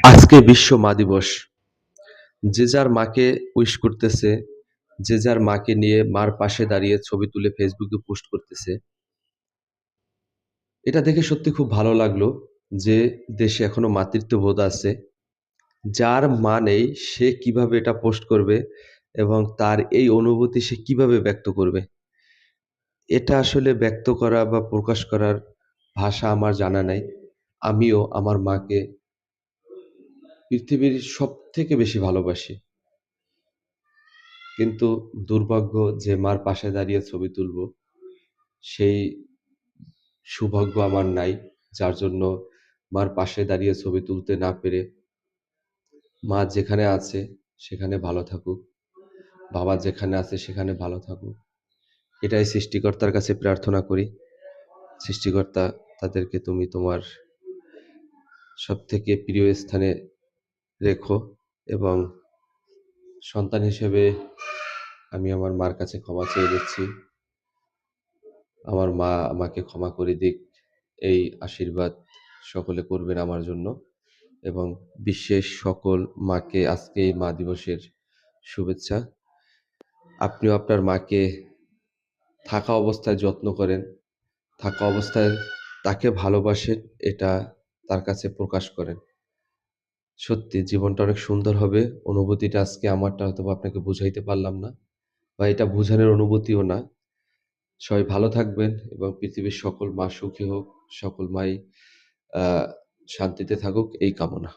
আজকে বিশ্ব মা দিবস। যে যার মাকে উইশ করতেছে, যে যার মাকে নিয়ে মার পাশে দাঁড়িয়ে ছবি তুলে ফেসবুকে পোস্ট করতেছে। এটা দেখে সত্যি খুব ভালো লাগলো যে দেশে এখনো মাতৃত্ববোধ আছে। যার মা নেই সে কিভাবে এটা পোস্ট করবে এবং তার এই অনুভূতি সে কিভাবে ব্যক্ত করবে? এটা আসলে ব্যক্ত করা বা প্রকাশ করার ভাষা আমার জানা নাই। আমিও আমার মাকে পৃথিবীর সবথেকে বেশি ভালোবাসি। কিন্তু দুর্ভাগ্য যে মার পাশে দাঁড়িয়ে ছবি তুলবো, সেই সৌভাগ্য আমার নাই। যার জন্য মার পাশে দাঁড়িয়ে ছবি তুলতে না পেরে মা যেখানে আছে সেখানে ভালো থাকুক। বাবা যেখানে আছে সেখানে ভালো থাকুক। এটাই সৃষ্টিকর্তার কাছে প্রার্থনা করি। সৃষ্টিকর্তা তাদেরকে তুমি তোমার সবথেকে প্রিয় স্থানে রেখো এবং সন্তান হিসেবে আমি আমার মার কাছে ক্ষমা চেয়ে নিচ্ছি। আমার মা আমাকে ক্ষমা করে দিক। এই আশীর্বাদ সকলে করবেন আমার জন্য এবং বিশ্বের সকল মাকে আজকে এই মা দিবসের শুভেচ্ছা। আপনিও আপনার মাকে থাকা অবস্থায় যত্ন করেন, থাকা অবস্থায় তাকে ভালোবাসেন, এটা তার কাছে প্রকাশ করেন। সত্যি জীবনটা অনেক সুন্দর হবে। অনুভূতিটা আজকে আমারটা হয়তোবা আপনাকে বুঝাইতে পারলাম না বা এটা বুঝানোর অনুভূতিও না। সবাই ভালো থাকবেন এবং পৃথিবীর সকল মা সুখী হোক, সকল মাই আ শান্তিতে থাকুক এই কামনা।